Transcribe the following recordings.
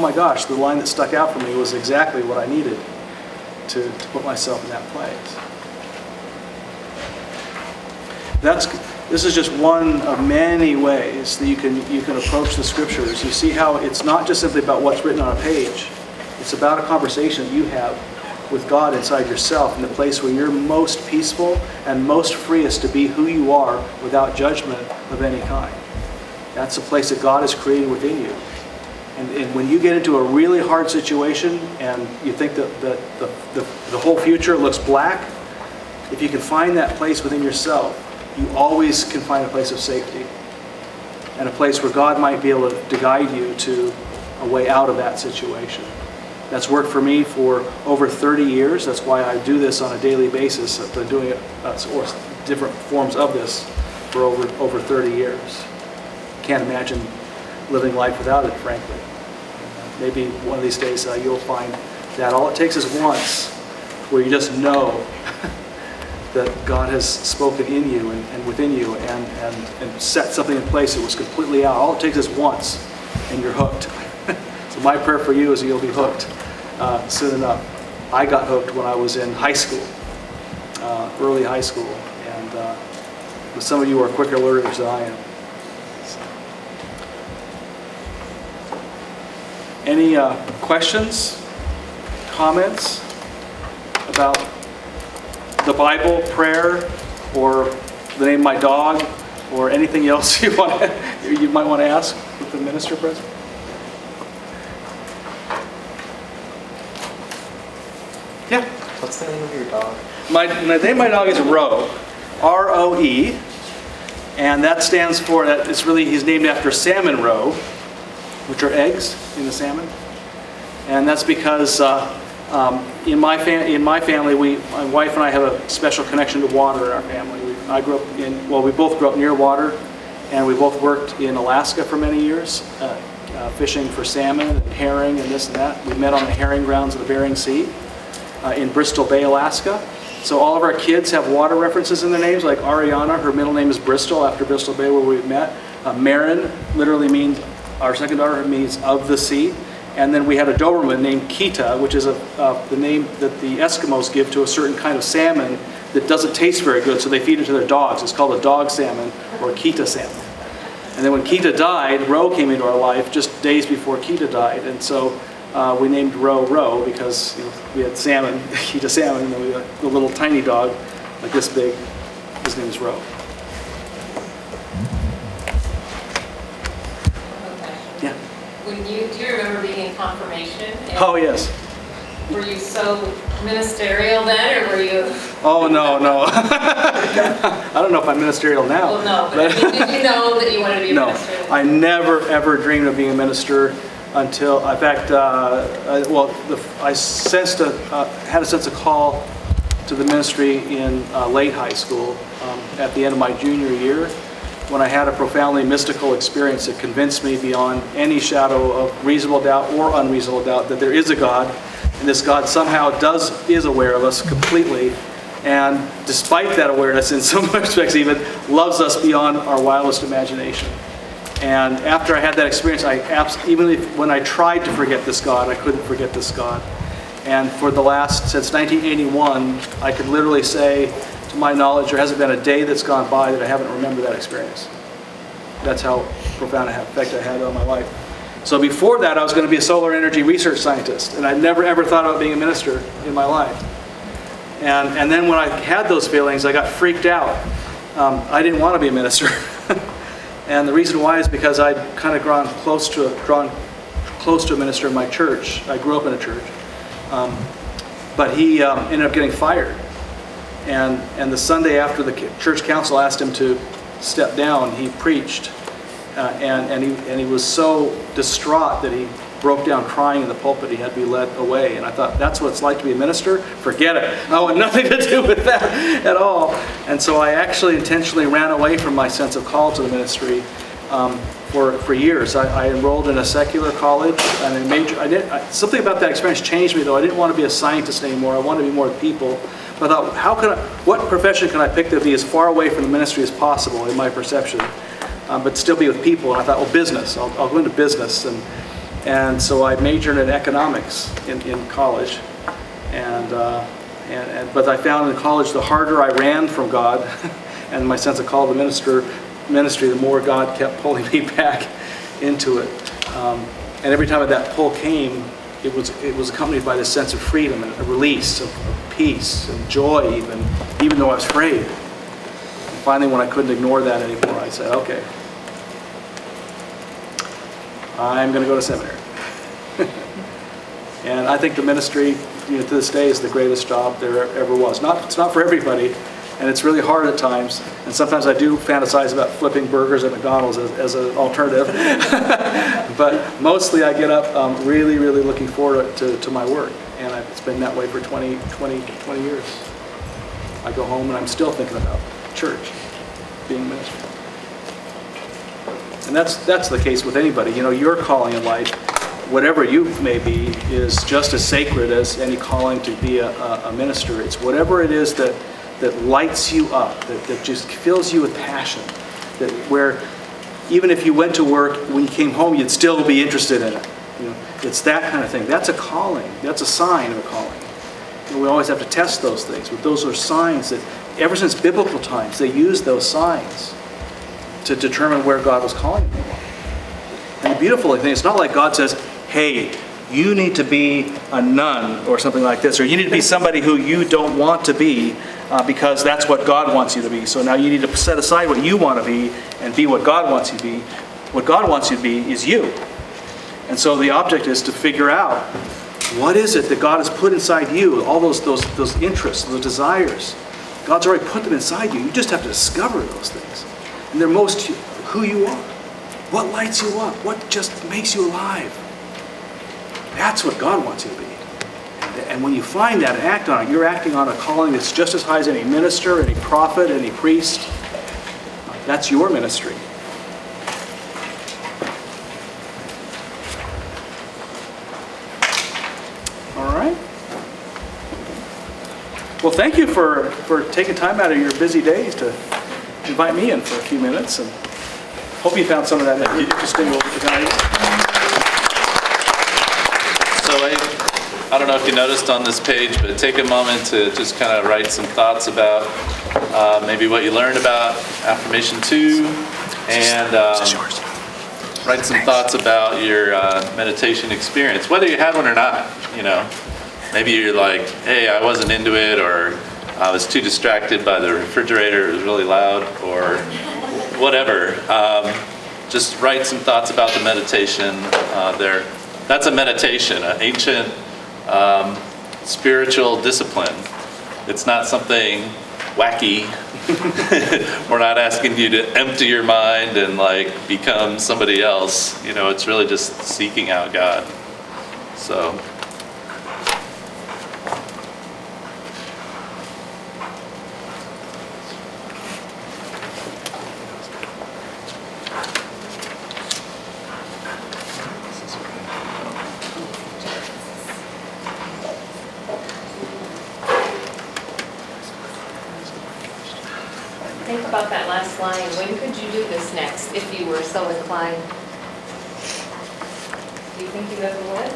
my gosh, the line that stuck out for me was exactly what I needed to put myself in that place. This is just one of many ways that you can approach the Scriptures. You see how it's not just simply about what's written on a page. It's about a conversation that you have with God inside yourself, in the place where you're most peaceful and most freest to be who you are without judgment of any kind. That's the place that God has created within you. And when you get into a really hard situation and you think that the whole future looks black, if you can find that place within yourself, you always can find a place of safety and a place where God might be able to guide you to a way out of that situation. That's worked for me for over 30 years. That's why I do this on a daily basis. I've been doing it, or different forms of this, for over 30 years. Can't imagine living life without it, frankly. Maybe one of these days you'll find that all it takes is once where you just know that God has spoken in you and within you and set something in place that was completely out. All it takes is once and you're hooked. So my prayer for you is that you'll be hooked soon enough. I got hooked when I was in high school, early high school, and but some of you are quicker learners than I am. Any questions, comments about the Bible, prayer, or the name of my dog, or anything else you might want to ask with the minister present? Yeah. What's the name of your dog? The name of my dog is Roe, R-O-E, and that stands for, he's named after salmon roe, which are eggs in the salmon, and that's because in my family, my wife and I have a special connection to water in our family. We both grew up near water, and we both worked in Alaska for many years, fishing for salmon and herring and this and that. We met on the herring grounds of the Bering Sea in Bristol Bay, Alaska. So all of our kids have water references in their names, like Ariana, her middle name is Bristol, after Bristol Bay where we met. Marin literally means, our second daughter, means of the sea. And then we had a Doberman named Kita, which is the name that the Eskimos give to a certain kind of salmon that doesn't taste very good, so they feed it to their dogs. It's called a dog salmon, or Kita salmon. And then when Kita died, Ro came into our life just days before Kita died. And so we named Ro because we had salmon, Kita salmon, and then we had a little tiny dog, like this big. His name is Ro. Yeah. Do you remember being in confirmation? Oh, yes. Were you so ministerial then, or were you? Oh, no. I don't know if I'm ministerial now. Well, no, but did you know that you wanted to be a minister? No, I never, ever dreamed of being a minister until, in fact, I had a sense of call to the ministry in late high school, at the end of my junior year, when I had a profoundly mystical experience that convinced me beyond any shadow of reasonable doubt or unreasonable doubt that there is a God, and this God somehow is aware of us completely, and despite that awareness, in some respects even, loves us beyond our wildest imagination. And after I had that experience, when I tried to forget this God, I couldn't forget this God. And since 1981, I could literally say, to my knowledge, there hasn't been a day that's gone by that I haven't remembered that experience. That's how profound an effect I had on my life. So before that, I was going to be a solar energy research scientist, and I never ever thought about being a minister in my life. And then when I had those feelings, I got freaked out. I didn't want to be a minister. And the reason why is because I'd kind of drawn close to a minister in my church. I grew up in a church. But he ended up getting fired. And the Sunday after the church council asked him to step down, he preached. And he was so distraught that he broke down crying in the pulpit. He had to be led away. And I thought, that's what it's like to be a minister? Forget it. I want nothing to do with that at all. And so I actually intentionally ran away from my sense of call to the ministry for years. I enrolled in a secular college, and something about that experience changed me, though. I didn't want to be a scientist anymore. I wanted to be more with people. But I thought, what profession can I pick to be as far away from the ministry as possible in my perception, but still be with people? And I thought, well, business. I'll go into business. And so I majored in economics in college. But I found in college, the harder I ran from God and my sense of call to ministry, the more God kept pulling me back into it. And every time that pull came, it was accompanied by this sense of freedom and a release of peace and joy, even though I was afraid. And finally, when I couldn't ignore that anymore, I said, okay, I'm going to go to seminary. And I think the ministry, to this day, is the greatest job there ever was. It's not for everybody, and it's really hard at times. And sometimes I do fantasize about flipping burgers at McDonald's as an alternative. But mostly I get up really, really looking forward to my work. And it's been that way for 20 years. I go home and I'm still thinking about church, being ministry. And that's the case with anybody. Your calling in life, whatever you may be, is just as sacred as any calling to be a minister. It's whatever it is that lights you up, that just fills you with passion, that where even if you went to work, when you came home, you'd still be interested in it. It's that kind of thing. That's a calling. That's a sign of a calling. We always have to test those things. But those are signs that, ever since biblical times, they used those signs to determine where God was calling them. And the beautiful thing, it's not like God says, hey, you need to be a nun or something like this, or you need to be somebody who you don't want to be because that's what God wants you to be. So now you need to set aside what you want to be and be what God wants you to be. What God wants you to be is you. And so the object is to figure out, what is it that God has put inside you, all those interests, those desires. God's already put them inside you. You just have to discover those things. And they're most who you are. What lights you up? What just makes you alive? That's what God wants you to be. And when you find that and act on it, you're acting on a calling that's just as high as any minister, any prophet, any priest. That's your ministry. All right. Well, thank you for taking time out of your busy days to invite me in for a few minutes. And hope you found some of that interesting. So I don't know if you noticed on this page, but take a moment to just kind of write some thoughts about maybe what you learned about Affirmation 2, and write some thoughts about your meditation experience, whether you had one or not. Maybe you're like, hey, I wasn't into it, or I was too distracted by the refrigerator, it was really loud, or whatever. Just write some thoughts about the meditation there. That's a meditation, an ancient spiritual discipline. It's not something wacky. We're not asking you to empty your mind and become somebody else. It's really just seeking out God. So. Think about that last line. When could you do this next if you were so inclined? Do you think you ever would?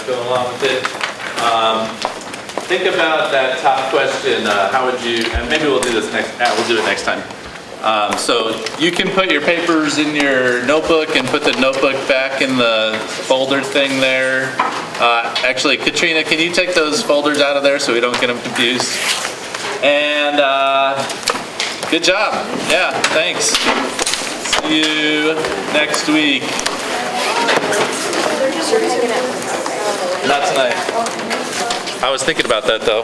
go along with it. Think about that top question, how would you, and maybe we'll do this we'll do it next time. So you can put your papers in your notebook and put the notebook back in the folder thing there. Actually, Katrina, can you take those folders out of there so we don't get them confused? And good job. Yeah, thanks. See you next week. Not tonight. I was thinking about that though.